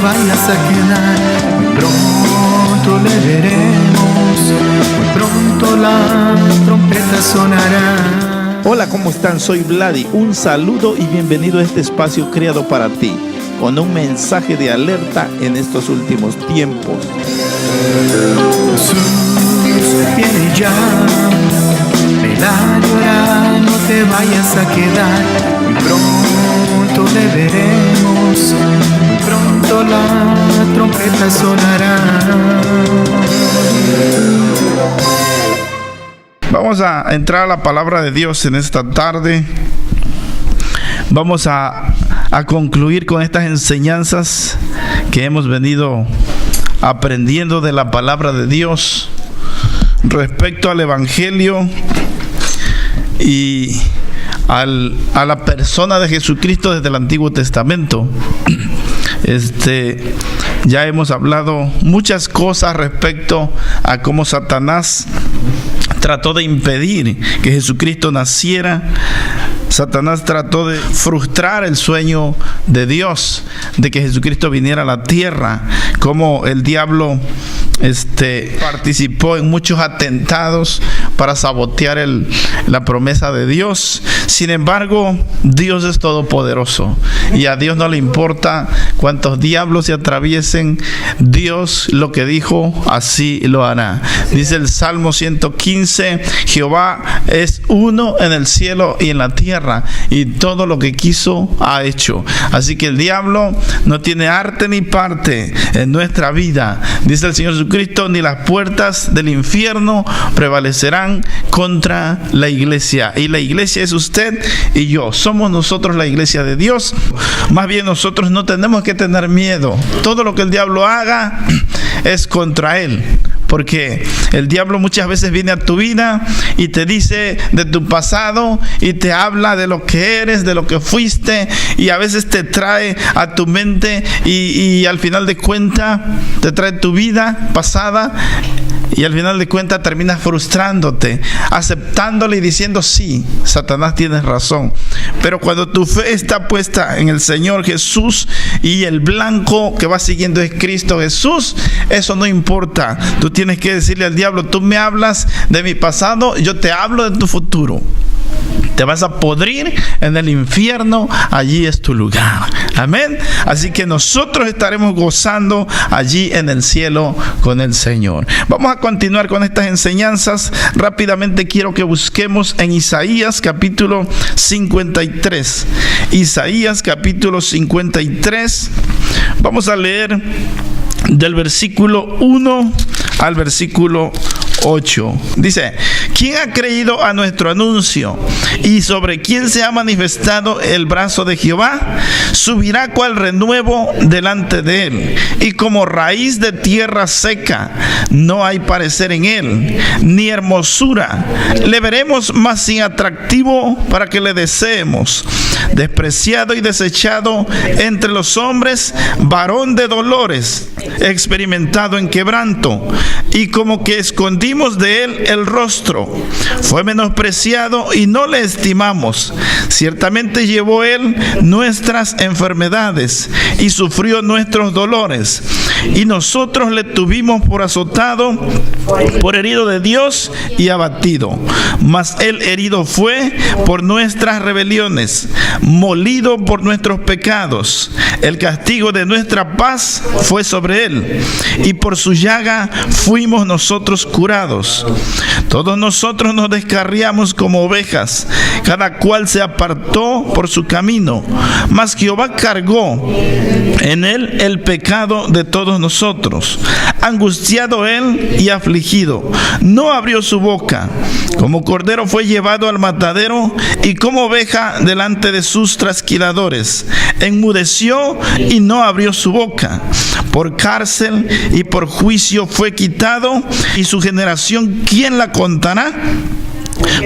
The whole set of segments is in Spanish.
vayas a quedar. Muy pronto le veremos, muy pronto la trompeta sonará. Hola, ¿cómo están? Soy Vladi. Un saludo y bienvenido a este espacio creado para ti, con un mensaje de alerta en estos últimos tiempos. Jesús viene ya, ven a llorar, no te vayas a quedar. Muy pronto le veremos, muy pronto la trompeta sonará. Vamos a entrar a la palabra de Dios en esta tarde. Vamos a concluir con estas enseñanzas que hemos venido aprendiendo de la palabra de Dios respecto al Evangelio y a la persona de Jesucristo desde el Antiguo Testamento. Ya hemos hablado muchas cosas respecto a cómo Satanás trató de impedir que Jesucristo naciera. Satanás trató de frustrar el sueño de Dios, de que Jesucristo viniera a la tierra. Como el diablo participó en muchos atentados para sabotear la promesa de Dios. Sin embargo, Dios es todopoderoso y a Dios no le importa cuántos diablos se atraviesen. Dios lo que dijo, así lo hará. Dice el Salmo 115, Jehová es uno en el cielo y en la tierra, y todo lo que quiso ha hecho. Así que el diablo no tiene arte ni parte en nuestra vida. Dice el Señor Jesucristo, ni las puertas del infierno prevalecerán contra la iglesia. Y la iglesia es usted y yo. Somos nosotros la iglesia de Dios. Más bien nosotros no tenemos que tener miedo. Todo lo que el diablo haga es contra él. Porque el diablo muchas veces viene a tu vida y te dice de tu pasado y te habla de lo que eres, de lo que fuiste, y a veces te trae a tu mente y al final de cuentas te trae tu vida pasada. Y al final de cuentas terminas frustrándote, aceptándole y diciendo, sí, Satanás tiene razón. Pero cuando tu fe está puesta en el Señor Jesús y el blanco que va siguiendo es Cristo Jesús, eso no importa. Tú tienes que decirle al diablo, tú me hablas de mi pasado, yo te hablo de tu futuro. Te vas a podrir en el infierno, allí es tu lugar. Amén. Así que nosotros estaremos gozando allí en el cielo con el Señor. Vamos a continuar con estas enseñanzas. Rápidamente quiero que busquemos en Isaías capítulo 53. Isaías capítulo 53. Vamos a leer del versículo 1 al versículo 8. Dice, ¿quién ha creído a nuestro anuncio? ¿Y sobre quién se ha manifestado el brazo de Jehová? Subirá cual renuevo delante de él, y como raíz de tierra seca, no hay parecer en él, ni hermosura. Le veremos más sin atractivo para que le deseemos. Despreciado y desechado entre los hombres, varón de dolores, experimentado en quebranto, y como que escondimos de él el rostro. Fue menospreciado y no le estimamos. Ciertamente llevó él nuestras enfermedades y sufrió nuestros dolores. Y nosotros le tuvimos por azotado, por herido de Dios y abatido. Mas él herido fue por nuestras rebeliones, molido por nuestros pecados. El castigo de nuestra paz fue sobre él, y por su llaga fuimos nosotros curados. Todos nosotros nos descarriamos como ovejas, cada cual se apartó por su camino, mas Jehová cargó en él el pecado de todos nosotros. Angustiado él y afligido, no abrió su boca. Como cordero fue llevado al matadero, y como oveja delante de sus trasquiladores. Enmudeció y no abrió su boca. Por cárcel y por juicio fue quitado, y su generación, ¿quién la contará?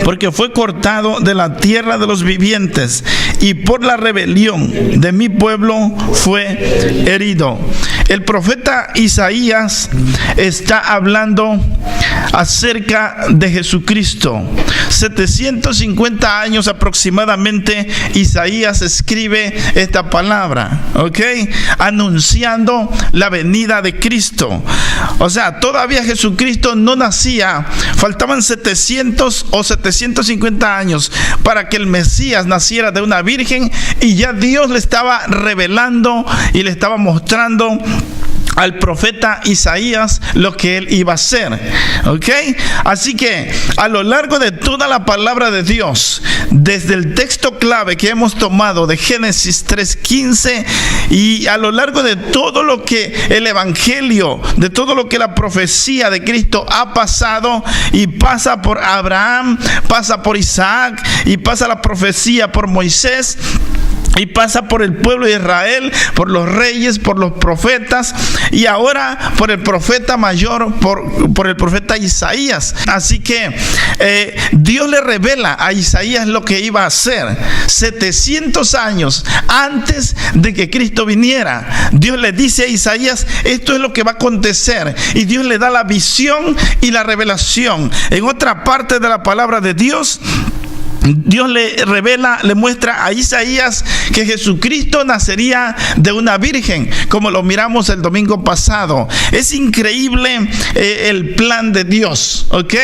Porque fue cortado de la tierra de los vivientes, y por la rebelión de mi pueblo fue herido. El profeta Isaías está hablando acerca de Jesucristo. 750 años aproximadamente Isaías escribe esta palabra, ¿ok? Anunciando la venida de Cristo. O sea, todavía Jesucristo no nacía. Faltaban 700 o 750 años para que el Mesías naciera de una virgen, y ya Dios le estaba revelando y le estaba mostrando al profeta Isaías lo que él iba a hacer, ¿ok? Así que a lo largo de toda la palabra de Dios, desde el texto clave que hemos tomado de Génesis 3:15, y a lo largo de todo lo que el evangelio, de todo lo que la profecía de Cristo ha pasado, y pasa por Abraham, pasa por Isaac, y pasa la profecía por Moisés, y pasa por el pueblo de Israel, por los reyes, por los profetas, y ahora por el profeta mayor, por el profeta Isaías. Así que Dios le revela a Isaías lo que iba a hacer 700 años antes de que Cristo viniera. Dios le dice a Isaías: esto es lo que va a acontecer, y Dios le da la visión y la revelación. En otra parte de la palabra de Dios, Dios le revela, le muestra a Isaías que Jesucristo nacería de una virgen, como lo miramos el domingo pasado. Es increíble el plan de Dios, ¿ok?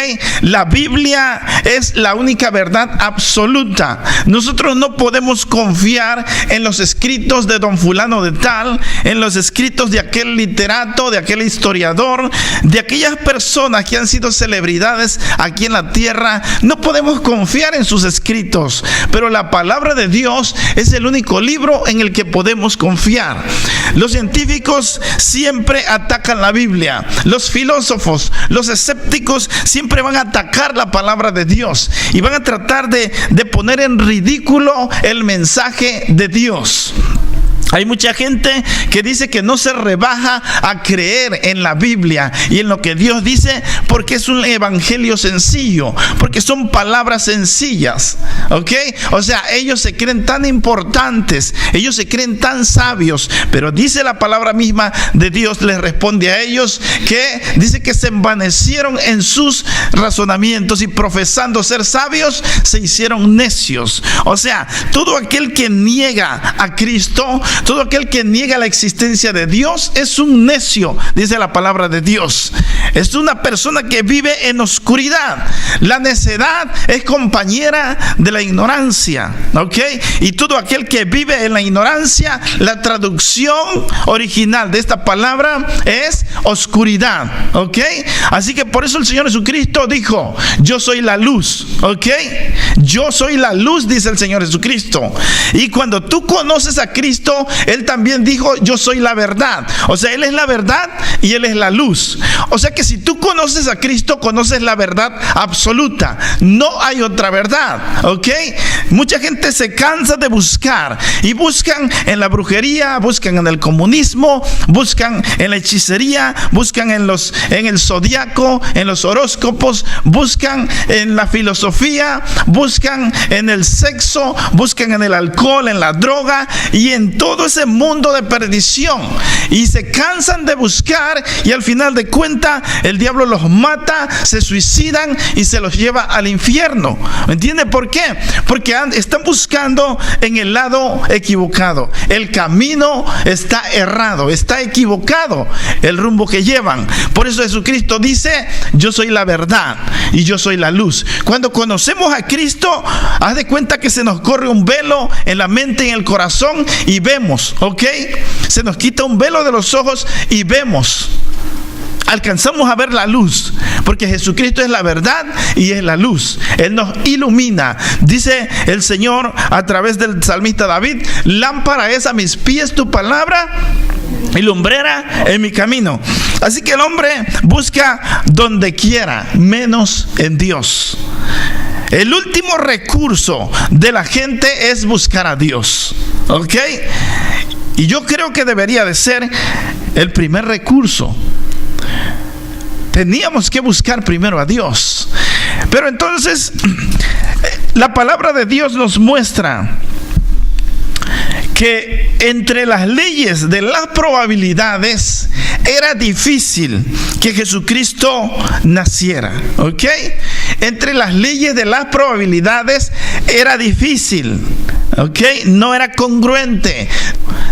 La Biblia es la única verdad absoluta. Nosotros no podemos confiar en los escritos de don fulano de tal, en los escritos de aquel literato, de aquel historiador, de aquellas personas que han sido celebridades aquí en la tierra. No podemos confiar en sus escritos, pero la palabra de Dios es el único libro en el que podemos confiar. Los científicos siempre atacan la Biblia. Los filósofos, los escépticos siempre van a atacar la palabra de Dios y van a tratar de poner en ridículo el mensaje de Dios. Hay mucha gente que dice que no se rebaja a creer en la Biblia y en lo que Dios dice, porque es un evangelio sencillo, porque son palabras sencillas, ¿ok? O sea, ellos se creen tan importantes, ellos se creen tan sabios, pero dice la palabra misma de Dios, les responde a ellos, que dice que se envanecieron en sus razonamientos y profesando ser sabios, se hicieron necios. O sea, todo aquel que niega a Cristo, todo aquel que niega la existencia de Dios es un necio, dice la palabra de Dios. Es una persona que vive en oscuridad. La necedad es compañera de la ignorancia, ¿ok? Y todo aquel que vive en la ignorancia, la traducción original de esta palabra es oscuridad, ¿ok? Así que por eso el Señor Jesucristo dijo: yo soy la luz, ¿ok? Yo soy la luz, dice el Señor Jesucristo. Y cuando tú conoces a Cristo, Él también dijo: yo soy la verdad. O sea, Él es la verdad y Él es la luz. O sea que si tú conoces a Cristo, conoces la verdad absoluta. No hay otra verdad, ¿ok? Mucha gente se cansa de buscar y buscan en la brujería, buscan en el comunismo, buscan en la hechicería, buscan en el zodiaco, en los horóscopos, buscan en la filosofía, buscan en el sexo, buscan en el alcohol, en la droga y en todo ese mundo de perdición, y se cansan de buscar, y al final de cuentas el diablo los mata, se suicidan y se los lleva al infierno. ¿Me entiende por qué? Porque están buscando en el lado equivocado. El camino está errado, está equivocado el rumbo que llevan. Por eso Jesucristo dice: yo soy la verdad y yo soy la luz. Cuando conocemos a Cristo, haz de cuenta que se nos corre un velo en la mente y en el corazón y vemos, ¿ok? Se nos quita un velo de los ojos y vemos. Alcanzamos a ver la luz, porque Jesucristo es la verdad y es la luz. Él nos ilumina. Dice el Señor a través del salmista David: lámpara es a mis pies tu palabra y lumbrera en mi camino. Así que el hombre busca donde quiera, menos en Dios. El último recurso de la gente es buscar a Dios, ¿ok? Y yo creo que debería de ser el primer recurso. Teníamos que buscar primero a Dios. Pero entonces la palabra de Dios nos muestra que entre las leyes de las probabilidades era difícil que Jesucristo naciera, ¿ok? Entre las leyes de las probabilidades era difícil, ¿ok? No era congruente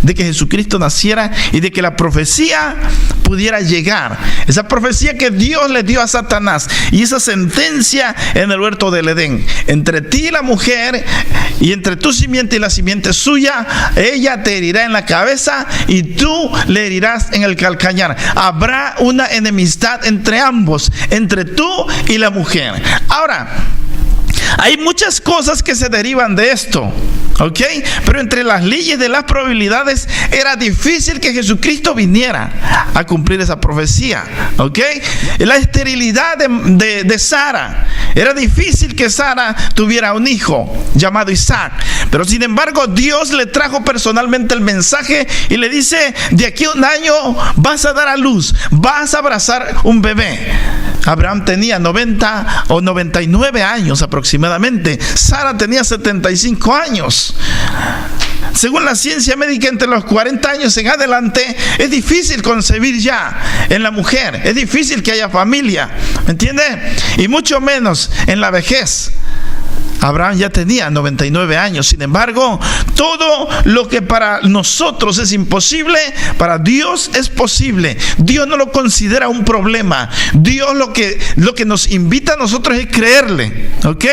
de que Jesucristo naciera y de que la profecía pudiera llegar. Esa profecía que Dios le dio a Satanás y esa sentencia en el huerto del Edén: entre ti y la mujer, y entre tu simiente y la simiente suya, ella te herirá en la cabeza y tú le herirás en el calcañar. Habrá una enemistad entre ambos, entre tú y la mujer. Ahora, hay muchas cosas que se derivan de esto, ¿ok? Pero entre las leyes de las probabilidades era difícil que Jesucristo viniera a cumplir esa profecía, ¿ok? La esterilidad de Sara, era difícil que Sara tuviera un hijo llamado Isaac. Pero sin embargo, Dios le trajo personalmente el mensaje y le dice: de aquí a un año vas a dar a luz, vas a abrazar un bebé. Abraham tenía 90 o 99 años aproximadamente. Sara tenía 75 años. Según la ciencia médica, entre los 40 años en adelante es difícil concebir ya en la mujer. Es difícil que haya familia, ¿me entiende? Y mucho menos en la vejez. Abraham ya tenía 99 años. Sin embargo, todo lo que para nosotros es imposible, para Dios es posible. Dios no lo considera un problema. Dios lo que nos invita a nosotros es creerle, ¿ok?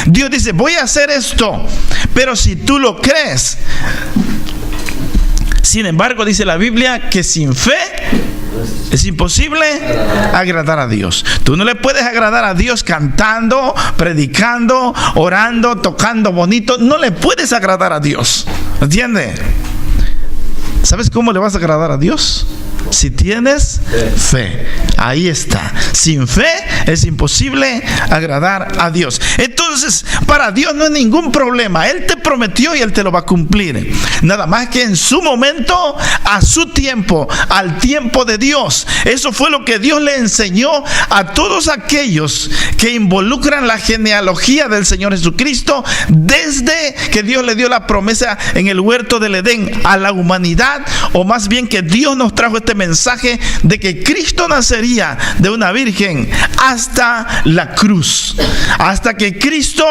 Dios dice: voy a hacer esto, pero si tú lo crees. Sin embargo, dice la Biblia que sin fe es imposible agradar a Dios. Tú no le puedes agradar a Dios cantando, predicando, orando, tocando bonito. No le puedes agradar a Dios, ¿entiendes? ¿Sabes cómo le vas a agradar a Dios? Si tienes fe. Ahí está. Sin fe es imposible agradar a Dios. Entonces, para Dios no es ningún problema. Él te prometió y Él te lo va a cumplir. Nada más que en su momento, a su tiempo, al tiempo de Dios. Eso fue lo que Dios le enseñó a todos aquellos que involucran la genealogía del Señor Jesucristo, desde que Dios le dio la promesa en el huerto del Edén a la humanidad, o más bien que Dios nos trajo este mensaje de que Cristo nacería de una virgen hasta la cruz, hasta que Cristo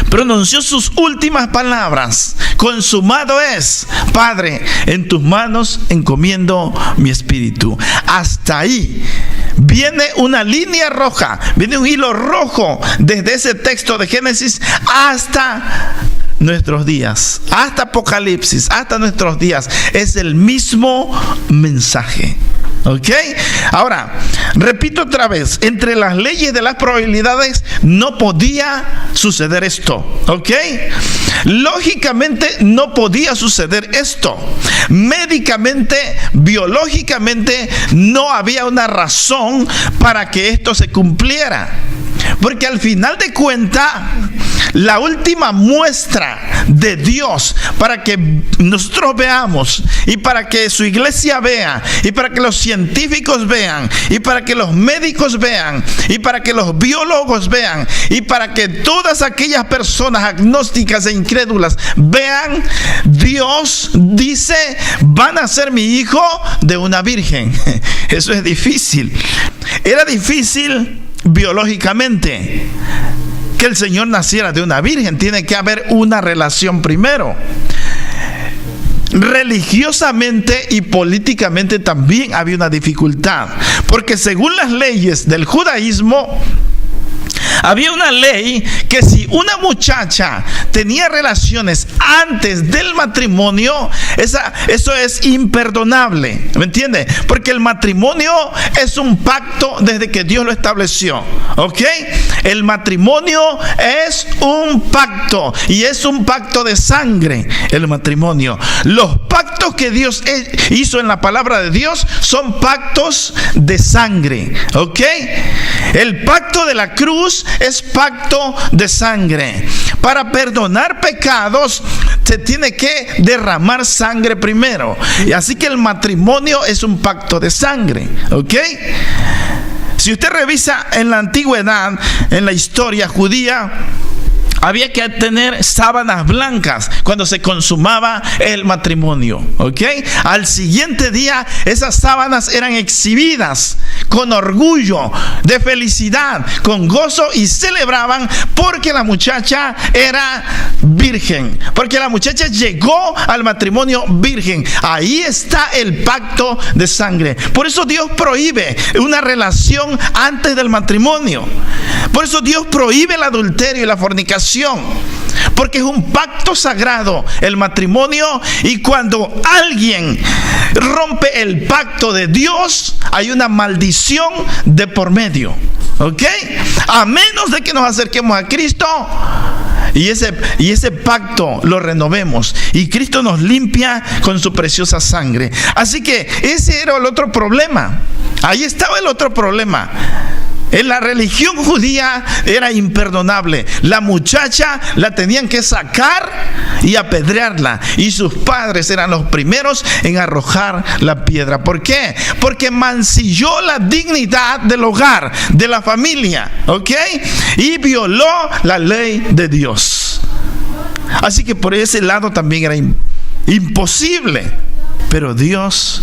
pronunció sus últimas palabras: consumado es, Padre, en tus manos encomiendo mi espíritu. Hasta ahí viene una línea roja, viene un hilo rojo desde ese texto de Génesis hasta nuestros días, hasta Apocalipsis, hasta nuestros días. Es el mismo mensaje, ¿ok? Ahora, repito otra vez: entre las leyes de las probabilidades no podía suceder esto, ¿ok? Lógicamente no podía suceder esto. Médicamente, biológicamente, no había una razón para que esto se cumpliera. Porque al final de cuentas, la última muestra de Dios para que nosotros veamos, y para que su iglesia vea, y para que los científicos vean, y para que los médicos vean, y para que los biólogos vean, y para que todas aquellas personas agnósticas e incrédulas vean, Dios dice: van a ser mi hijo de una virgen. Eso es difícil. Era difícil biológicamente que el Señor naciera de una virgen. Tiene que haber una relación primero. Religiosamente y políticamente también había una dificultad, porque según las leyes del judaísmo, había una ley que si una muchacha tenía relaciones antes del matrimonio, eso es imperdonable, ¿me entiende? Porque el matrimonio es un pacto desde que Dios lo estableció, ¿ok? El matrimonio es un pacto, y es un pacto de sangre. El matrimonio, los pactos que Dios hizo en la palabra de Dios son pactos de sangre, ¿ok? El pacto de la cruz es pacto de sangre. Para perdonar pecados se tiene que derramar sangre primero, y así que el matrimonio es un pacto de sangre, ¿ok? Si usted revisa en la antigüedad, en la historia judía, había que tener sábanas blancas cuando se consumaba el matrimonio, ¿ok? Al siguiente día esas sábanas eran exhibidas con orgullo, de felicidad, con gozo, y celebraban porque la muchacha era virgen, porque la muchacha llegó al matrimonio virgen. Ahí está el pacto de sangre. Por eso Dios prohíbe una relación antes del matrimonio. Por eso Dios prohíbe el adulterio y la fornicación, porque es un pacto sagrado el matrimonio, y cuando alguien rompe el pacto de Dios, hay una maldición de por medio, ¿ok? A menos de que nos acerquemos a Cristo y ese pacto lo renovemos, y Cristo nos limpia con su preciosa sangre. Así que ese era el otro problema. Ahí estaba el otro problema. En la religión judía era imperdonable. La muchacha la tenían que sacar y apedrearla, y sus padres eran los primeros en arrojar la piedra. ¿Por qué? Porque mancilló la dignidad del hogar, de la familia, ¿ok? Y violó la ley de Dios. Así que por ese lado también era imposible, pero Dios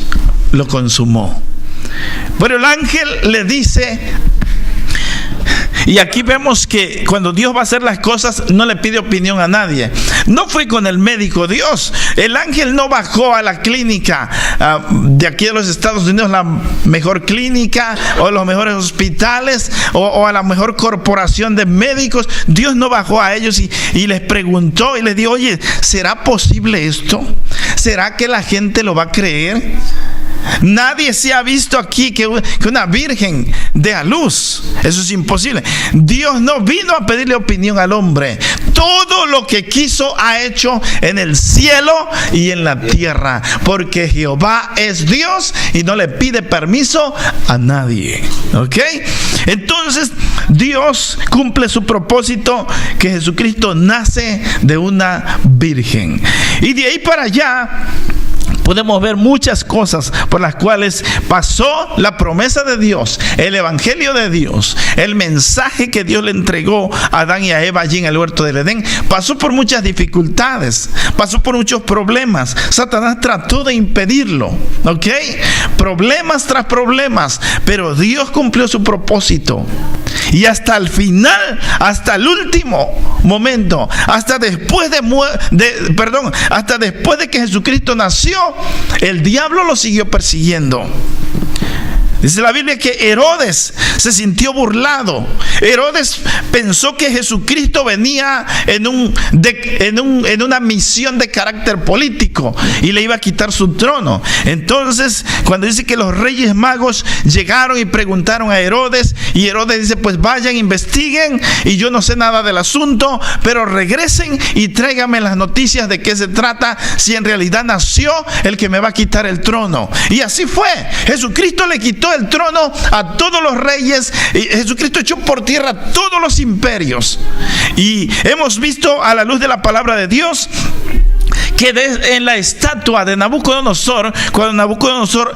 lo consumó. Pero el ángel le dice, y aquí vemos que cuando Dios va a hacer las cosas no le pide opinión a nadie. No fue con el médico Dios. El ángel no bajó a la clínica de aquí de los Estados Unidos, la mejor clínica o los mejores hospitales o a la mejor corporación de médicos. Dios no bajó a ellos y les preguntó y les dijo, oye, ¿será posible esto? ¿Será que la gente lo va a creer? Nadie se ha visto aquí que una virgen dé a luz. Eso es imposible. Dios no vino a pedirle opinión al hombre. Todo lo que quiso ha hecho en el cielo y en la tierra, porque Jehová es Dios y no le pide permiso a nadie, ¿ok? Entonces Dios cumple su propósito, que Jesucristo nace de una virgen. Y de ahí para allá podemos ver muchas cosas por las cuales pasó la promesa de Dios, el evangelio de Dios, el mensaje que Dios le entregó a Adán y a Eva allí en el huerto del Edén. Pasó por muchas dificultades, pasó por muchos problemas. Satanás trató de impedirlo, ¿ok? Problemas tras problemas, pero Dios cumplió su propósito. Y hasta el final, hasta el último momento, hasta después de que Jesucristo nació, el diablo lo siguió persiguiendo. Dice la Biblia que Herodes se sintió burlado. Herodes pensó que Jesucristo venía en una misión de carácter político y le iba a quitar su trono. Entonces, cuando dice que los reyes magos llegaron y preguntaron a Herodes, y Herodes dice, pues vayan, investiguen, y yo no sé nada del asunto, pero regresen y tráiganme las noticias de qué se trata, si en realidad nació el que me va a quitar el trono. Y así fue. Jesucristo le quitó el trono a todos los reyes, y Jesucristo echó por tierra todos los imperios. Y hemos visto a la luz de la palabra de Dios que en la estatua de Nabucodonosor, cuando Nabucodonosor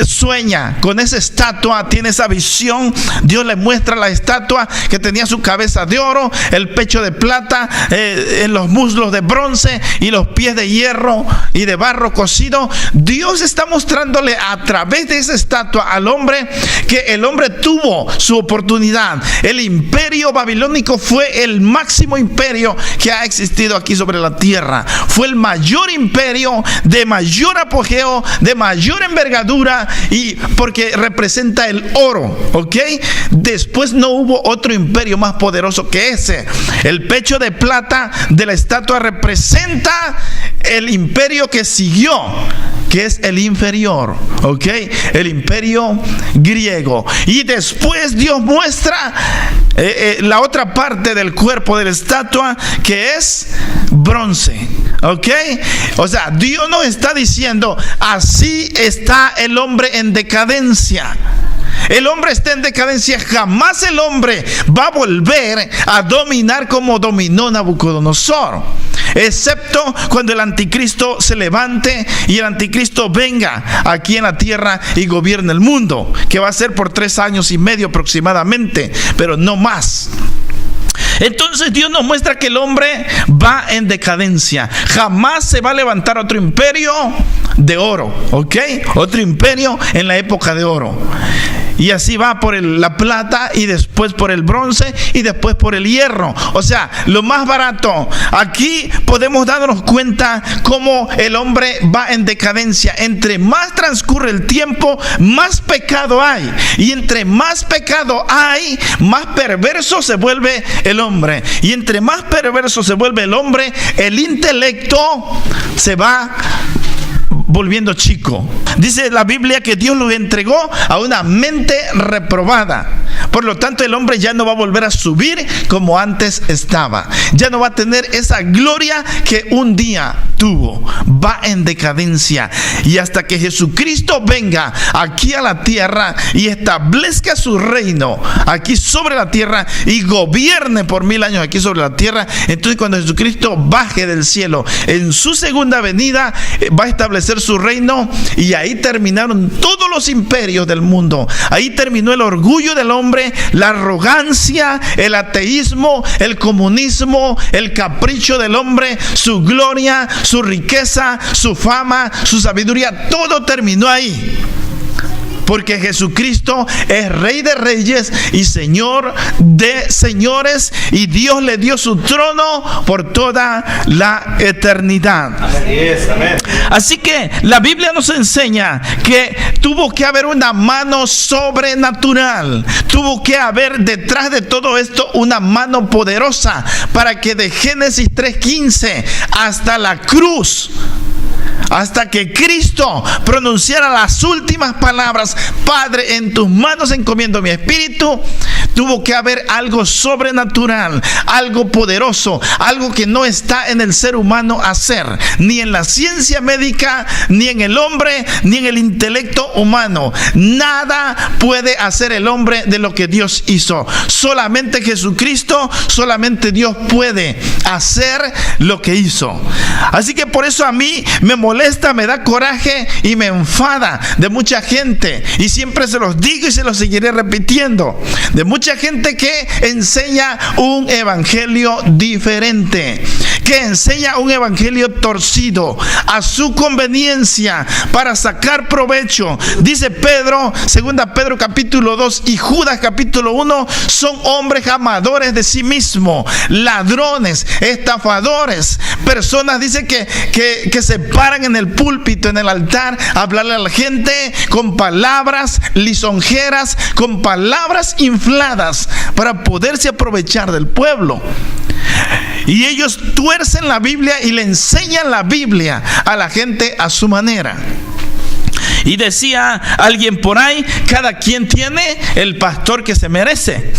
sueña con esa estatua, tiene esa visión, Dios le muestra la estatua que tenía su cabeza de oro, el pecho de plata, en los muslos de bronce y los pies de hierro y de barro cocido. Dios está mostrándole a través de esa estatua al hombre que el hombre tuvo su oportunidad. El imperio babilónico fue el máximo imperio que ha existido aquí sobre la tierra. Fue el mayor imperio, de mayor apogeo, de mayor envergadura, y porque representa el oro, ¿ok? Después no hubo otro imperio más poderoso que ese. El pecho de plata de la estatua representa el imperio que siguió, que es el inferior, ¿ok? El imperio griego. Y después Dios muestra la otra parte del cuerpo de la estatua, que es bronce, ¿ok? O sea, Dios nos está diciendo, así está el hombre en decadencia. El hombre está en decadencia. Jamás el hombre va a volver a dominar como dominó Nabucodonosor, excepto cuando el anticristo se levante y el anticristo venga aquí en la tierra y gobierne el mundo, que va a ser por 3 años y medio aproximadamente, pero no más. Entonces Dios nos muestra que el hombre va en decadencia. Jamás se va a levantar otro imperio de oro, ¿ok? Otro imperio en la época de oro. Y así va por la plata, y después por el bronce, y después por el hierro. O sea, lo más barato. Aquí podemos darnos cuenta cómo el hombre va en decadencia. Entre más transcurre el tiempo, más pecado hay. Y entre más pecado hay, más perverso se vuelve el hombre. Y entre más perverso se vuelve el hombre, el intelecto se va volviendo chico. Dice la Biblia que Dios lo entregó a una mente reprobada. Por lo tanto, el hombre ya no va a volver a subir como antes estaba. Ya no va a tener esa gloria que un día tuvo. Va en decadencia. Y hasta que Jesucristo venga aquí a la tierra y establezca su reino aquí sobre la tierra y gobierne por 1000 años aquí sobre la tierra, entonces cuando Jesucristo baje del cielo en su segunda venida, va a establecer su reino, y ahí terminaron todos los imperios del mundo. Ahí terminó el orgullo del hombre, la arrogancia, el ateísmo, el comunismo, el capricho del hombre, su gloria, su riqueza, su fama, su sabiduría. Todo terminó ahí. Porque Jesucristo es Rey de Reyes y Señor de Señores, y Dios le dio su trono por toda la eternidad. Así que la Biblia nos enseña que tuvo que haber una mano sobrenatural. Tuvo que haber detrás de todo esto una mano poderosa, para que de Génesis 3:15 hasta la cruz, hasta que Cristo pronunciara las últimas palabras: Padre, en tus manos encomiendo mi espíritu, tuvo que haber algo sobrenatural, algo poderoso, algo que no está en el ser humano hacer, ni en la ciencia médica, ni en el hombre, ni en el intelecto humano. Nada puede hacer el hombre de lo que Dios hizo. Solamente Jesucristo, solamente Dios puede hacer lo que hizo. Así que por eso a mí me molesta, me da coraje y me enfada de mucha gente, y siempre se los digo y se los seguiré repitiendo, de mucha gente que enseña un evangelio diferente, que enseña un evangelio torcido a su conveniencia para sacar provecho. Dice Pedro, 2 Pedro capítulo 2 y Judas capítulo 1, son hombres amadores de sí mismos, ladrones, estafadores, personas, dice que se paran en el púlpito, en el altar, a hablarle a la gente con palabras lisonjeras, con palabras infladas, para poderse aprovechar del pueblo. Y ellos tuercen la Biblia y le enseñan la Biblia a la gente a su manera. Y decía alguien por ahí: cada quien tiene el pastor que se merece.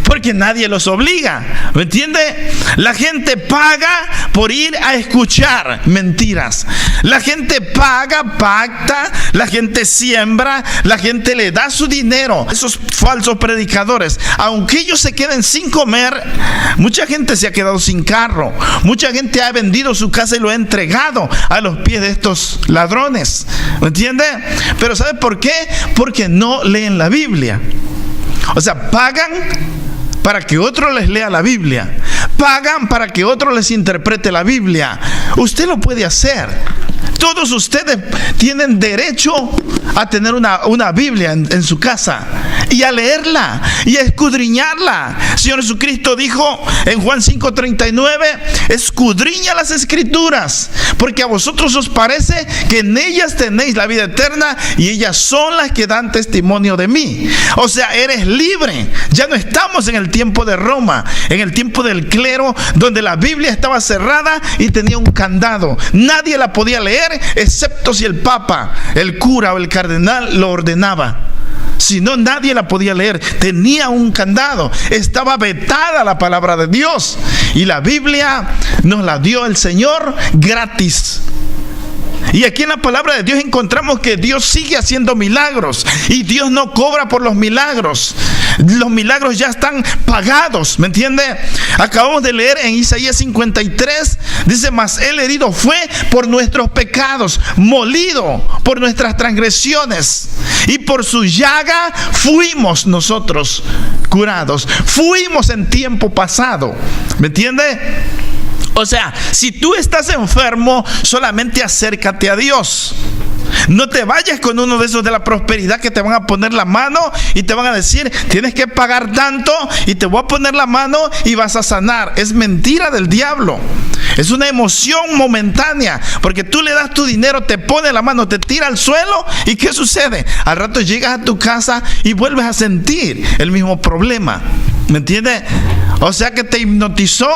Porque nadie los obliga, ¿me entiende? La gente paga por ir a escuchar mentiras. La gente paga, pacta, la gente siembra, la gente le da su dinero. Esos falsos predicadores, aunque ellos se queden sin comer, mucha gente se ha quedado sin carro, mucha gente ha vendido su casa y lo ha entregado a los pies de estos ladrones, ¿me entiende? Pero ¿sabe por qué? Porque no leen la Biblia. O sea, pagan para que otro les lea la Biblia, pagan para que otro les interprete la Biblia. Usted lo puede hacer. Todos ustedes tienen derecho a tener una Biblia en su casa, y a leerla y a escudriñarla. El Señor Jesucristo dijo en Juan 5:39: escudriña las Escrituras, porque a vosotros os parece que en ellas tenéis la vida eterna, y ellas son las que dan testimonio de mí. O sea, eres libre. Ya no estamos en el tiempo de Roma, en el tiempo del clero, donde la Biblia estaba cerrada y tenía un candado. Nadie la podía leer, excepto si el papa, el cura o el cardenal lo ordenaba. Si no, nadie la podía leer. Tenía un candado. Estaba vetada la palabra de Dios. Y la Biblia nos la dio el Señor gratis. Y aquí en la palabra de Dios encontramos que Dios sigue haciendo milagros, y Dios no cobra por los milagros. Los milagros ya están pagados, ¿me entiende? Acabamos de leer en Isaías 53, dice: mas Él herido fue por nuestros pecados, molido por nuestras transgresiones, y por su llaga fuimos nosotros curados. Fuimos en tiempo pasado, ¿me entiende? O sea, si tú estás enfermo, solamente acércate a Dios. No te vayas con uno de esos de la prosperidad que te van a poner la mano y te van a decir: tienes que pagar tanto y te voy a poner la mano y vas a sanar. Es mentira del diablo. Es una emoción momentánea, porque tú le das tu dinero, te pone la mano, te tira al suelo, y ¿qué sucede? Al rato llegas a tu casa y vuelves a sentir el mismo problema, ¿me entiendes? O sea que te hipnotizó,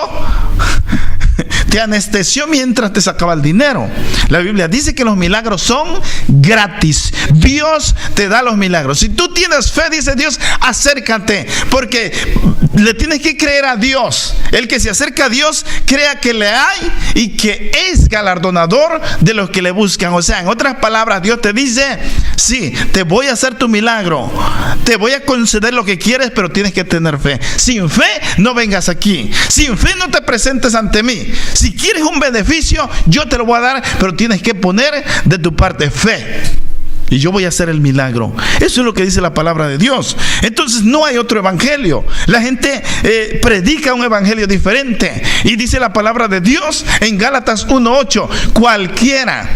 te anestesió mientras te sacaba el dinero. La Biblia dice que los milagros son gratis. Dios te da los milagros. Si tú tienes fe, dice Dios, acércate, porque le tienes que creer a Dios. El que se acerca a Dios, crea que le hay y que es galardonador de los que le buscan. O sea, en otras palabras, Dios te dice: sí, te voy a hacer tu milagro, te voy a conceder lo que quieres, pero tienes que tener fe. Sin fe no vengas aquí. Sin fe no te presentes ante mí. Si quieres un beneficio, yo te lo voy a dar, pero tienes que poner de tu parte fe, y yo voy a hacer el milagro. Eso es lo que dice la palabra de Dios. Entonces no hay otro evangelio. La gente predica un evangelio diferente, y dice la palabra de Dios en Gálatas 1:8: cualquiera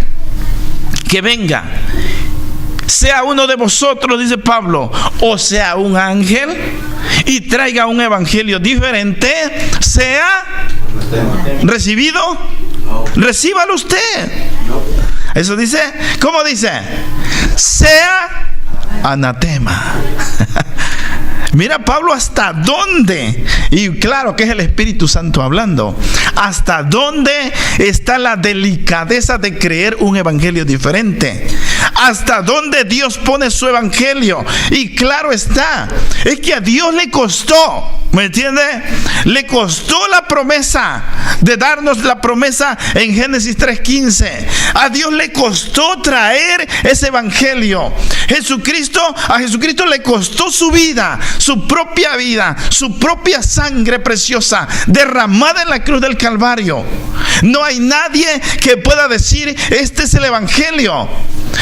que venga, sea uno de vosotros, dice Pablo, o sea un ángel, y traiga un evangelio diferente, sea recibido, recíbalo usted. Eso dice, ¿cómo dice? Sea anatema. Mira Pablo hasta dónde, y claro que es el Espíritu Santo hablando, hasta dónde está la delicadeza de creer un evangelio diferente, hasta dónde Dios pone su evangelio. Y claro está, es que a Dios le costó, ¿me entiende? Le costó la promesa de darnos la promesa en Génesis 3:15. A Dios le costó traer ese evangelio. A Jesucristo le costó su vida, su propia sangre preciosa derramada en la cruz del Calvario. No hay nadie que pueda decir: este es el evangelio.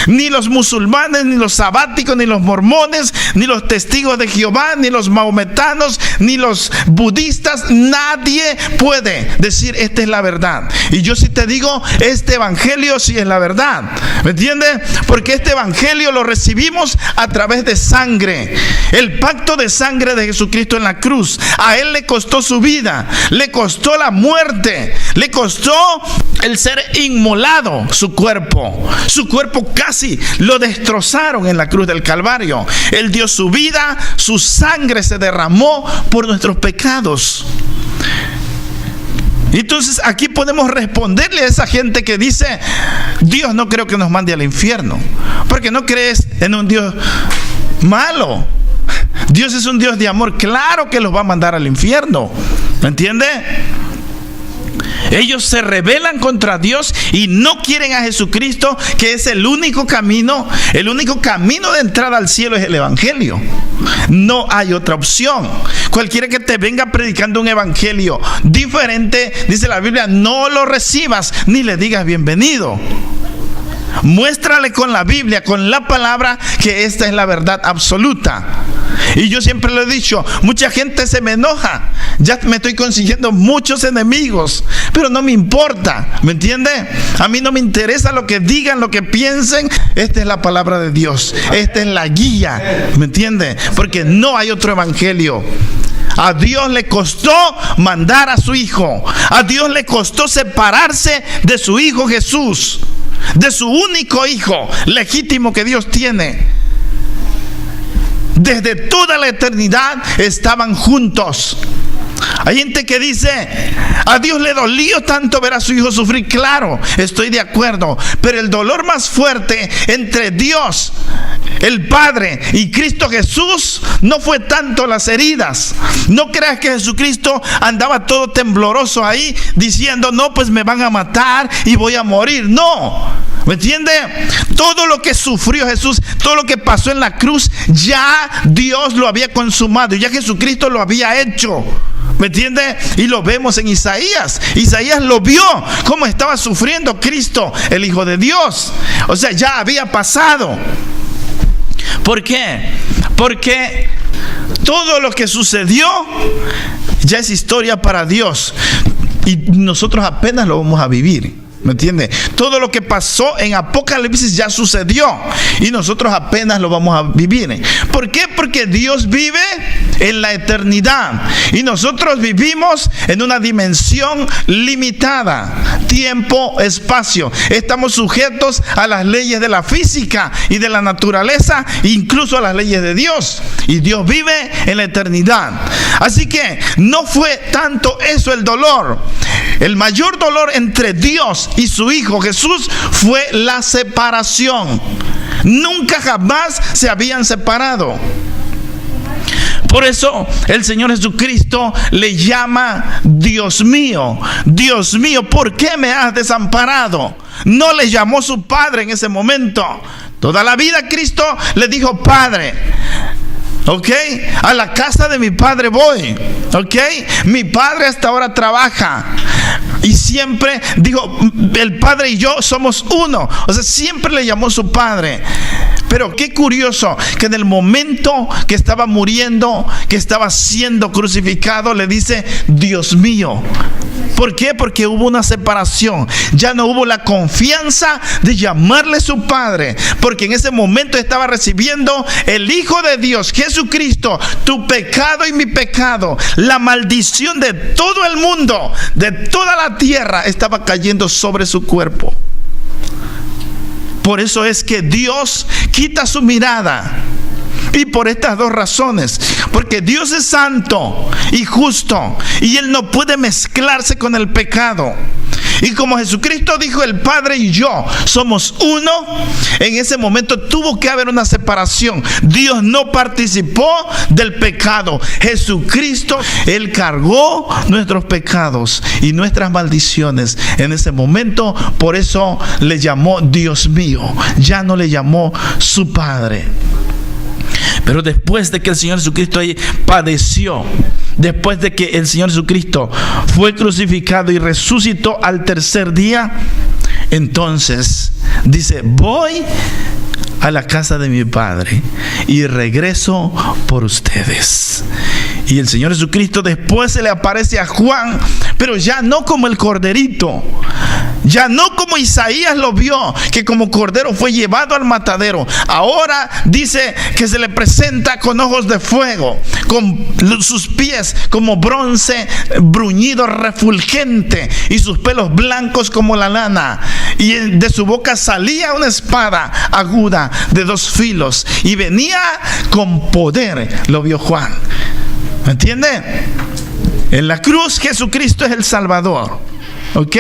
Ni los musulmanes, ni los sabáticos, ni los mormones, ni los testigos de Jehová, ni los mahometanos, ni los budistas. Nadie puede decir: esta es la verdad. Y yo sí te digo, este evangelio sí es la verdad, ¿me entiendes? Porque este evangelio lo recibimos a través de sangre, el pacto de sangre de Jesucristo en la cruz. A Él le costó su vida, le costó la muerte, le costó el ser inmolado. Su cuerpo casi lo destrozaron en la cruz del Calvario. Él dio su vida, su sangre se derramó por nuestros pecados. Entonces aquí podemos responderle a esa gente que dice: Dios no creo que nos mande al infierno, porque no crees en un Dios malo. Dios es un Dios de amor. Claro que los va a mandar al infierno, ¿me entiende? Ellos se rebelan contra Dios y no quieren a Jesucristo, que es el único camino. El único camino de entrada al cielo es el evangelio. No hay otra opción. Cualquiera que te venga predicando un evangelio diferente, dice la Biblia, no lo recibas ni le digas bienvenido. Muéstrale con la Biblia, con la palabra, que esta es la verdad absoluta. Y yo siempre lo he dicho, mucha gente se me enoja, ya me estoy consiguiendo muchos enemigos, pero no me importa, ¿me entiende? A mí no me interesa lo que digan, lo que piensen. Esta es la palabra de Dios, esta es la guía, ¿me entiende? Porque no hay otro evangelio. A Dios le costó mandar a su Hijo, a Dios le costó separarse de su Hijo Jesús, de su único Hijo legítimo que Dios tiene. Desde toda la eternidad estaban juntos. Hay gente que dice: a Dios le dolió tanto ver a su Hijo sufrir. Claro, estoy de acuerdo, pero el dolor más fuerte entre Dios, el Padre, y Cristo Jesús no fue tanto las heridas. No creas que Jesucristo andaba todo tembloroso ahí diciendo: no, pues me van a matar y voy a morir. No, ¿Me entiende? Todo lo que sufrió Jesús, todo lo que pasó en la cruz, ya Dios lo había consumado, ya Jesucristo lo había hecho. ¿Me entiende? Y lo vemos en Isaías. Isaías lo vio, cómo estaba sufriendo Cristo, el Hijo de Dios. O sea, ya había pasado. ¿Por qué? Porque todo lo que sucedió ya es historia para Dios. Y nosotros apenas lo vamos a vivir. ¿Me entiende? Todo lo que pasó en Apocalipsis ya sucedió y nosotros apenas lo vamos a vivir. ¿Por qué? Porque Dios vive en la eternidad y nosotros vivimos en una dimensión limitada, tiempo, espacio. Estamos sujetos a las leyes de la física y de la naturaleza, incluso a las leyes de Dios. Y Dios vive en la eternidad. Así que no fue tanto eso el dolor. El mayor dolor entre Dios y su Hijo Jesús fue la separación. Nunca jamás se habían separado. Por eso el Señor Jesucristo le llama Dios mío, ¿por qué me has desamparado? No le llamó su Padre en ese momento. Toda la vida Cristo le dijo Padre. ¿Ok? A la casa de mi Padre voy. ¿Ok? Mi Padre hasta ahora trabaja. Y siempre dijo, el Padre y yo somos uno. O sea, siempre le llamó su Padre. Pero qué curioso que en el momento que estaba muriendo, que estaba siendo crucificado, le dice, Dios mío. ¿Por qué? Porque hubo una separación. Ya no hubo la confianza de llamarle su Padre, porque en ese momento estaba recibiendo el Hijo de Dios, Jesucristo, tu pecado y mi pecado. La maldición de todo el mundo, de toda la tierra, estaba cayendo sobre su cuerpo. Por eso es que Dios quita su mirada. Y por estas dos razones, porque Dios es santo y justo y Él no puede mezclarse con el pecado. Y como Jesucristo dijo, el Padre y yo somos uno, en ese momento tuvo que haber una separación. Dios no participó del pecado. Jesucristo, Él cargó nuestros pecados y nuestras maldiciones en ese momento. Por eso le llamó Dios mío, ya no le llamó su Padre. Pero después de que el Señor Jesucristo padeció, después de que el Señor Jesucristo fue crucificado y resucitó al tercer día, entonces dice, voy a la casa de mi Padre y regreso por ustedes. Y el Señor Jesucristo después se le aparece a Juan, pero ya no como el corderito, ya no como Isaías lo vio, que como cordero fue llevado al matadero. Ahora dice que se le presenta con ojos de fuego, con sus pies como bronce bruñido refulgente y sus pelos blancos como la lana. Y de su boca salía una espada aguda de 2 filos y venía con poder. Lo vio Juan. ¿Me entiende? En la cruz Jesucristo es el Salvador. ¿Ok?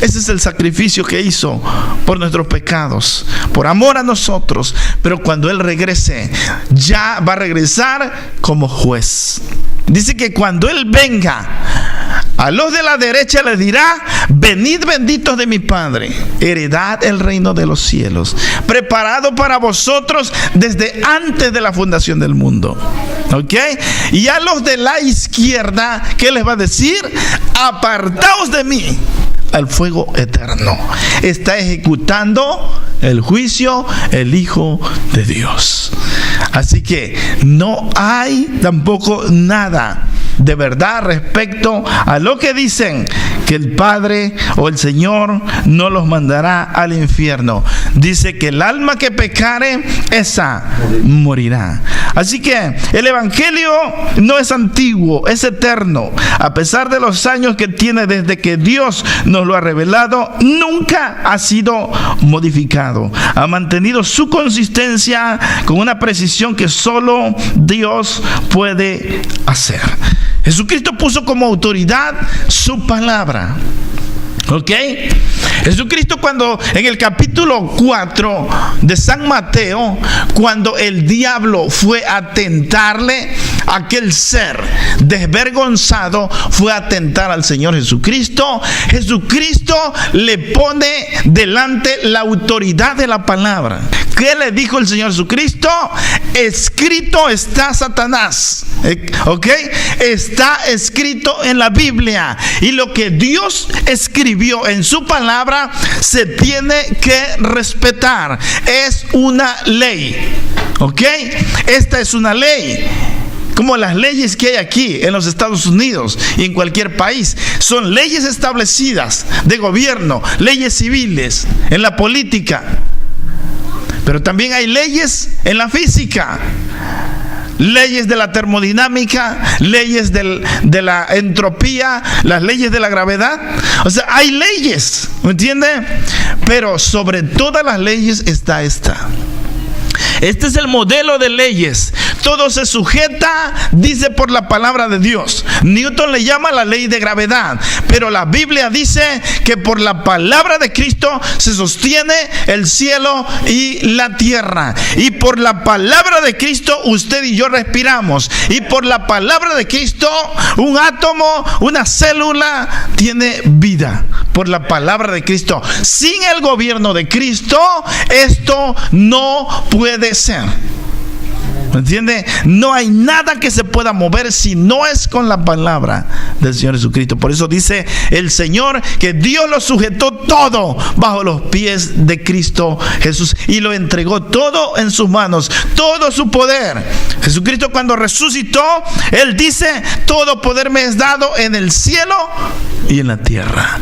Ese es el sacrificio que hizo por nuestros pecados, por amor a nosotros. Pero cuando Él regrese, ya va a regresar como juez. Dice que cuando Él venga, a los de la derecha les dirá, venid benditos de mi Padre, heredad el reino de los cielos, preparado para vosotros desde antes de la fundación del mundo. ¿Ok? Y a los de la izquierda, ¿qué les va a decir? Apartaos de mí al fuego eterno. Está ejecutando el juicio el Hijo de Dios. Así que no hay tampoco nada de verdad respecto a lo que dicen que el Padre o el Señor no los mandará al infierno. Dice que el alma que pecare, esa morirá. Así que el Evangelio no es antiguo, es eterno. A pesar de los años que tiene desde que Dios nos lo ha revelado, nunca ha sido modificado. Ha mantenido su consistencia con una precisión que solo Dios puede hacer. Jesucristo puso como autoridad su palabra. ¿Ok? Jesucristo, cuando en el capítulo 4 de San Mateo, cuando el diablo fue a tentarle aquel ser desvergonzado fue a tentar al Señor Jesucristo. Jesucristo le pone delante la autoridad de la palabra. ¿Qué le dijo el Señor Jesucristo? Escrito está, Satanás. ¿Ok? Está escrito en la Biblia. Y lo que Dios escribió en su palabra se tiene que respetar. Es una ley. ¿Ok? Esta es una ley. Como las leyes que hay aquí en los Estados Unidos y en cualquier país. Son leyes establecidas de gobierno, leyes civiles, en la política. Pero también hay leyes en la física. Leyes de la termodinámica, leyes de la entropía, las leyes de la gravedad. O sea, hay leyes, ¿me entiende? Pero sobre todas las leyes está esta. Este es el modelo de leyes. Todo se sujeta, dice, por la palabra de Dios. Newton le llama la ley de gravedad, pero la Biblia dice que por la palabra de Cristo se sostiene el cielo y la tierra. Y por la palabra de Cristo usted y yo respiramos. Y por la palabra de Cristo un átomo, una célula tiene vida. Por la palabra de Cristo. Sin el gobierno de Cristo esto no puede ser. ¿Me entiende? No hay nada que se pueda mover si no es con la palabra del Señor Jesucristo. Por eso dice el Señor que Dios lo sujetó todo bajo los pies de Cristo Jesús y lo entregó todo en sus manos, todo su poder. Jesucristo, cuando resucitó, Él dice: todo poder me es dado en el cielo y en la tierra.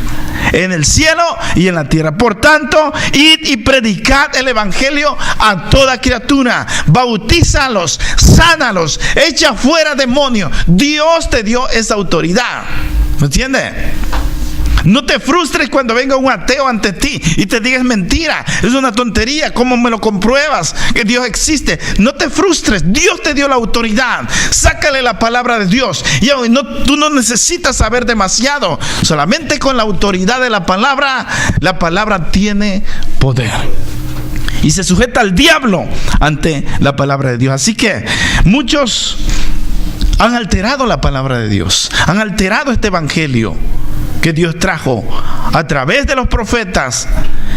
En el cielo y en la tierra. Por tanto, id y predicad el evangelio a toda criatura. Bautízalos, sánalos, echa fuera demonios. Dios te dio esa autoridad. ¿Me entiendes? No te frustres cuando venga un ateo ante ti y te diga: es mentira, es una tontería, ¿cómo me lo compruebas que Dios existe? No te frustres, Dios te dio la autoridad. Sácale la palabra de Dios. Y tú no necesitas saber demasiado. Solamente con la autoridad de la palabra tiene poder. Y se sujeta al diablo ante la palabra de Dios. Así que muchos han alterado la palabra de Dios, han alterado este evangelio que Dios trajo a través de los profetas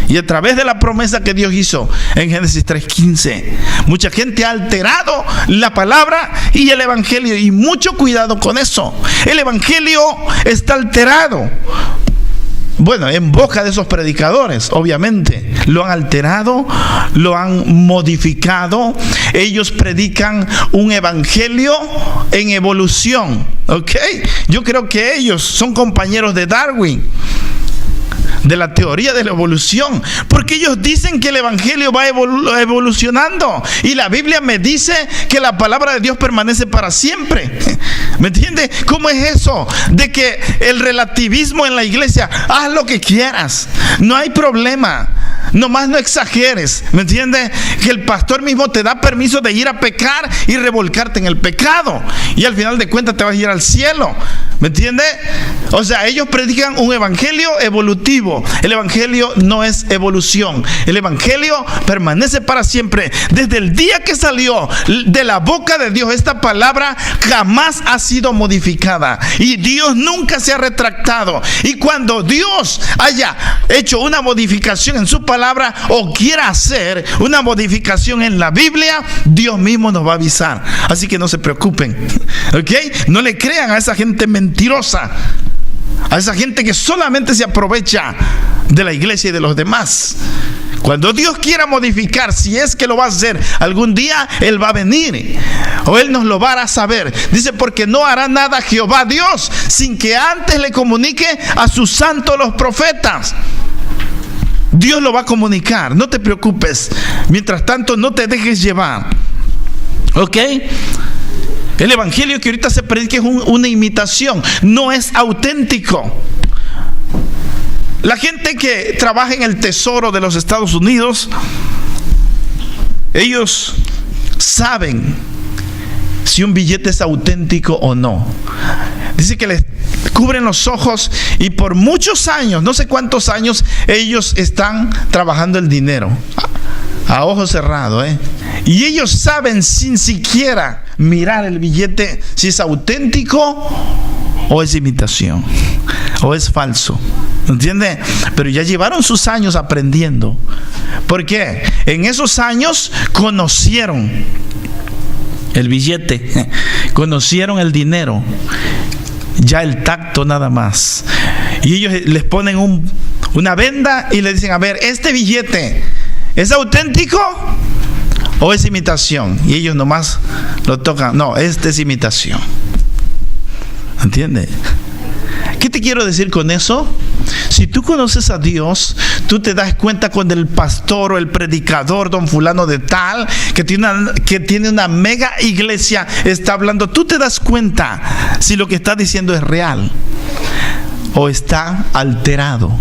y a través de la promesa que Dios hizo en Génesis 3:15. Mucha gente ha alterado la palabra y el evangelio, y mucho cuidado con eso. El evangelio está alterado. Bueno, en boca de esos predicadores, obviamente, lo han alterado, lo han modificado. Ellos predican un evangelio en evolución, ¿ok? Yo creo que ellos son compañeros de Darwin, de la teoría de la evolución, porque ellos dicen que el evangelio va evolucionando, y la Biblia me dice que la palabra de Dios permanece para siempre. ¿Me entiende? ¿Cómo es eso de que el relativismo en la iglesia? Haz lo que quieras, no hay problema, nomás no exageres. ¿Me entiende? Que el pastor mismo te da permiso de ir a pecar y revolcarte en el pecado, y al final de cuentas te vas a ir al cielo. ¿Me entiende? O sea, ellos predican un evangelio evolutivo. El evangelio no es evolución. El evangelio permanece para siempre. Desde el día que salió de la boca de Dios, esta palabra jamás ha sido modificada, y Dios nunca se ha retractado. Y cuando Dios haya hecho una modificación en su palabra, o quiera hacer una modificación en la Biblia, Dios mismo nos va a avisar. Así que no se preocupen, ¿ok? No le crean a esa gente mentirosa, a esa gente que solamente se aprovecha de la iglesia y de los demás. Cuando Dios quiera modificar, si es que lo va a hacer algún día, Él va a venir, o Él nos lo va a dar a saber. Dice: porque no hará nada Jehová Dios sin que antes le comunique a sus santos los profetas. Dios lo va a comunicar, no te preocupes. Mientras tanto, no te dejes llevar, ¿ok? El evangelio que ahorita se predica es una imitación, no es auténtico. La gente que trabaja en el tesoro de los Estados Unidos, ellos saben si un billete es auténtico o no. Dice que les cubren los ojos, y por muchos años, no sé cuántos años, ellos están trabajando el dinero a ojo cerrado, Y ellos saben sin siquiera mirar el billete si es auténtico o es imitación o es falso. ¿Entiende? Pero ya llevaron sus años aprendiendo. ¿Por qué? En esos años conocieron el billete, conocieron el dinero, ya el tacto nada más. Y ellos les ponen una venda y le dicen, a ver, ¿este billete es auténtico o es imitación? Y ellos nomás lo tocan. No, este es imitación. ¿Entiende? ¿Qué te quiero decir con eso? Si tú conoces a Dios, tú te das cuenta cuando el pastor o el predicador, don fulano de tal, que tiene una mega iglesia, está hablando, tú te das cuenta si lo que está diciendo es real o está alterado.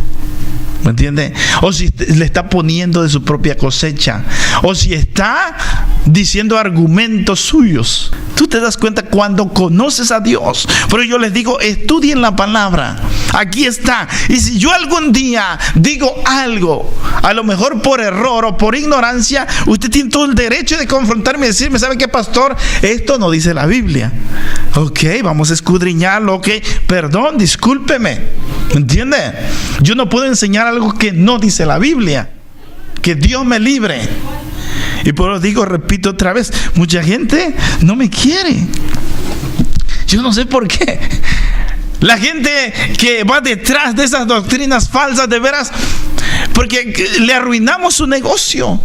¿Me entiende? O si le está poniendo de su propia cosecha, o si está diciendo argumentos suyos. Tú te das cuenta cuando conoces a Dios. Pero yo les digo, estudien la palabra. Aquí está. Y si yo algún día digo algo, a lo mejor por error o por ignorancia, usted tiene todo el derecho de confrontarme y decirme, ¿sabe qué, pastor? Esto no dice la Biblia. Ok, vamos a escudriñarlo. Ok, perdón, discúlpeme. ¿Me entiende? Yo no puedo enseñar algo que no dice la Biblia. Que Dios me libre. Y por eso digo, repito otra vez, mucha gente no me quiere. Yo no sé por qué. La gente que va detrás de esas doctrinas falsas, de veras, porque le arruinamos su negocio.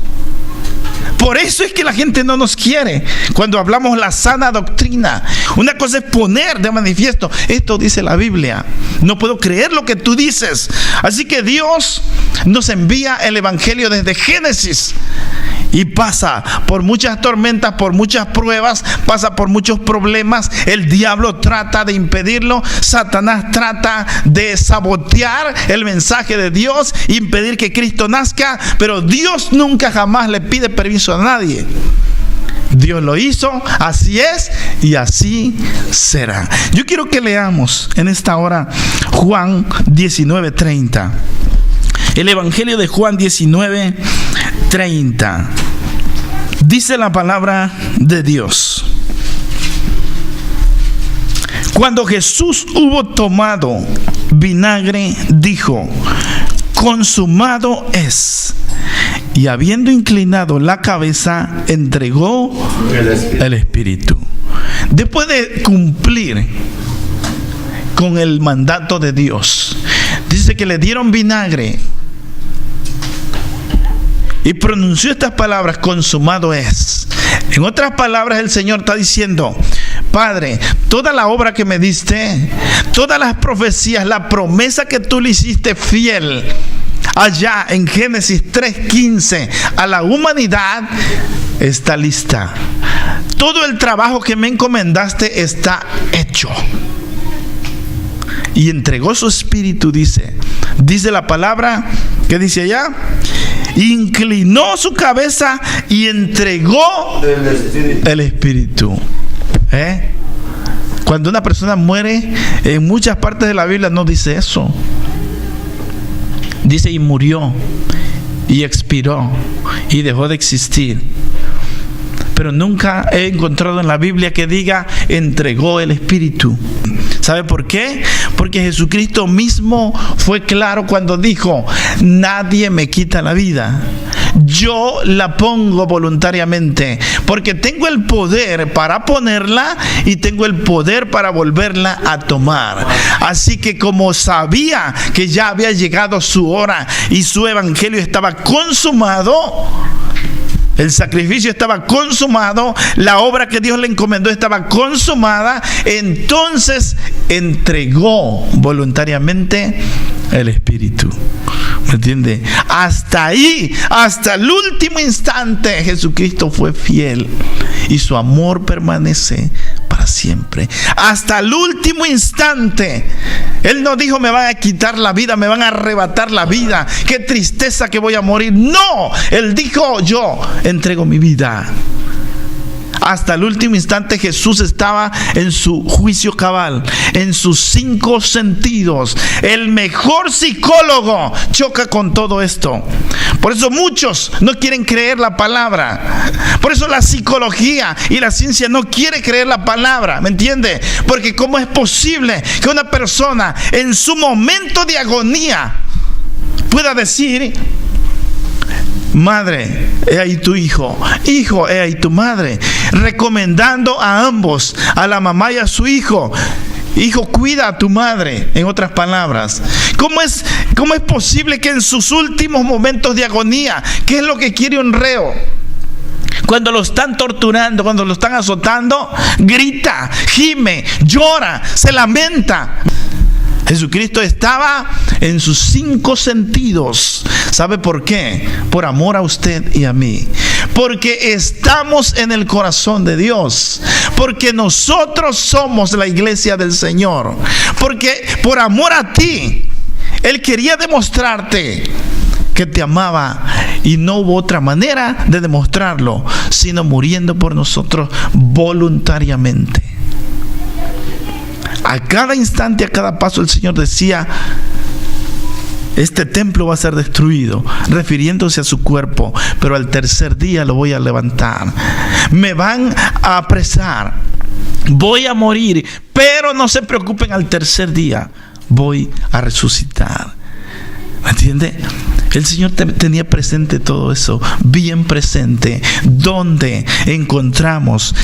Por eso es que la gente no nos quiere cuando hablamos la sana doctrina. Una cosa es poner de manifiesto, esto dice la Biblia. No puedo creer lo que tú dices. Así que Dios nos envía el Evangelio desde Génesis. Y pasa por muchas tormentas, por muchas pruebas, pasa por muchos problemas. El diablo trata de impedirlo. Satanás trata de sabotear el mensaje de Dios, impedir que Cristo nazca. Pero Dios nunca jamás le pide permiso a nadie. Dios lo hizo, así es y así será. Yo quiero que leamos en esta hora Juan 19:30. El Evangelio de Juan 19:30. Dice la palabra de Dios: cuando Jesús hubo tomado vinagre, dijo: consumado es. Y habiendo inclinado la cabeza, entregó el Espíritu. Después de cumplir con el mandato de Dios, dice que le dieron vinagre y pronunció estas palabras: consumado es. En otras palabras, el Señor está diciendo: Padre, toda la obra que me diste, todas las profecías, la promesa que tú le hiciste fiel allá en Génesis 3:15 a la humanidad, está lista. Todo el trabajo que me encomendaste está hecho. Y entregó su espíritu, dice la palabra, ¿qué dice allá? Inclinó su cabeza y entregó el espíritu. Cuando una persona muere, en muchas partes de la Biblia no dice eso. Dice: y murió, y expiró, y dejó de existir. Pero nunca he encontrado en la Biblia que diga entregó el espíritu. ¿Sabe por qué? Porque Jesucristo mismo fue claro cuando dijo: nadie me quita la vida, yo la pongo voluntariamente, porque tengo el poder para ponerla y tengo el poder para volverla a tomar. Así que como sabía que ya había llegado su hora y su evangelio estaba consumado, el sacrificio estaba consumado, la obra que Dios le encomendó estaba consumada, entonces entregó voluntariamente el Espíritu. ¿Me entiende? Hasta ahí, hasta el último instante, Jesucristo fue fiel y su amor permanece para siempre. Hasta el último instante. Él no dijo: me van a quitar la vida, me van a arrebatar la vida, qué tristeza que voy a morir. No, Él dijo: yo entrego mi vida. Hasta el último instante Jesús estaba en su juicio cabal, en sus 5 sentidos. El mejor psicólogo choca con todo esto. Por eso muchos no quieren creer la palabra. Por eso la psicología y la ciencia no quiere creer la palabra, ¿me entiende? Porque ¿cómo es posible que una persona en su momento de agonía pueda decir: madre, he ahí tu hijo, hijo, he ahí tu madre, recomendando a ambos, a la mamá y a su hijo: hijo, cuida a tu madre? En otras palabras, ¿cómo es posible que en sus últimos momentos de agonía, qué es lo que quiere un reo? Cuando lo están torturando, cuando lo están azotando, grita, gime, llora, se lamenta. Jesucristo estaba en sus 5 sentidos. ¿Sabe por qué? Por amor a usted y a mí. Porque estamos en el corazón de Dios. Porque nosotros somos la iglesia del Señor. Porque por amor a ti, Él quería demostrarte que te amaba, y no hubo otra manera de demostrarlo sino muriendo por nosotros voluntariamente. A cada instante, a cada paso, el Señor decía: este templo va a ser destruido, refiriéndose a su cuerpo, pero al tercer día lo voy a levantar. Me van a apresar, voy a morir, pero no se preocupen, al tercer día voy a resucitar. ¿Me entiende? El Señor tenía presente todo eso, bien presente, donde encontramos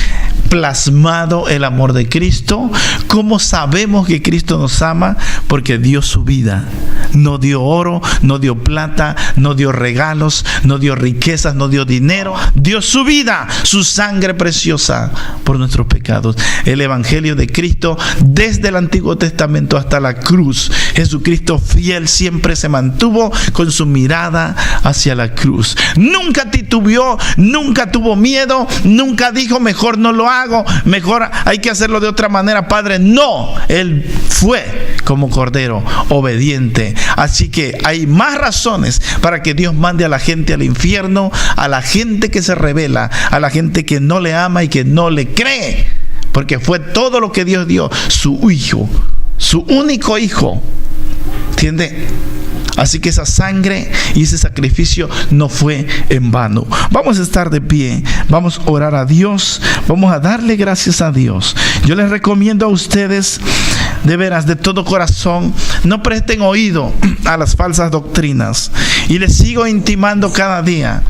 plasmado el amor de Cristo. ¿Cómo sabemos que Cristo nos ama? Porque dio su vida. No dio oro, no dio plata, no dio regalos, no dio riquezas, no dio dinero. Dio su vida, su sangre preciosa por nuestros pecados. El Evangelio de Cristo, desde el Antiguo Testamento hasta la cruz, Jesucristo fiel siempre se mantuvo con su mirada hacia la cruz. Nunca titubeó, nunca tuvo miedo, nunca dijo: mejor no lo hago, mejor hay que hacerlo de otra manera, Padre. No, Él fue como cordero obediente. Así que hay más razones para que Dios mande a la gente al infierno, a la gente que se rebela, a la gente que no le ama y que no le cree, porque fue todo lo que Dios dio, su hijo, su único hijo. ¿Entiende? Así que esa sangre y ese sacrificio no fue en vano. Vamos a estar de pie, vamos a orar a Dios, vamos a darle gracias a Dios. Yo les recomiendo a ustedes, de veras, de todo corazón, no presten oído a las falsas doctrinas. Y les sigo intimando cada día: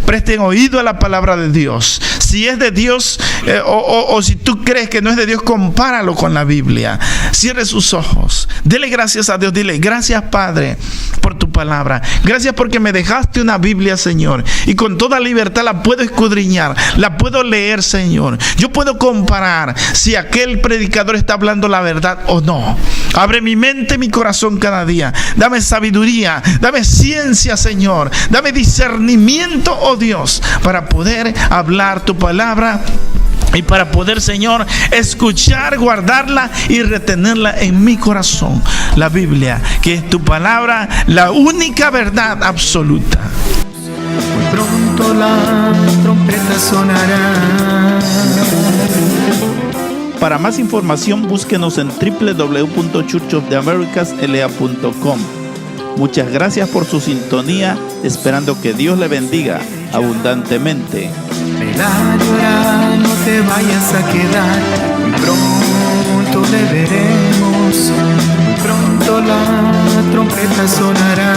presten oído a la palabra de Dios. Si es de Dios o si tú crees que no es de Dios, compáralo con la Biblia. Cierre sus ojos, dele gracias a Dios, dile: gracias, Padre, por tu palabra. Gracias porque me dejaste una Biblia, Señor, y con toda libertad la puedo escudriñar, la puedo leer, Señor. Yo puedo comparar si aquel predicador está hablando la verdad o no. Abre mi mente, mi corazón cada día. Dame sabiduría, dame ciencia, Señor. Dame discernimiento, oh Dios, para poder hablar tu palabra y para poder, Señor, escuchar, guardarla y retenerla en mi corazón. La Biblia, que es tu palabra, la única verdad absoluta. Muy pronto la trompeta sonará. Para más información, búsquenos en www.churchoftheamericasla.com. Muchas gracias por su sintonía, esperando que Dios le bendiga abundantemente. Vela, llora, no te vayas a quedar. Muy pronto le veremos. Muy pronto la trompeta sonará.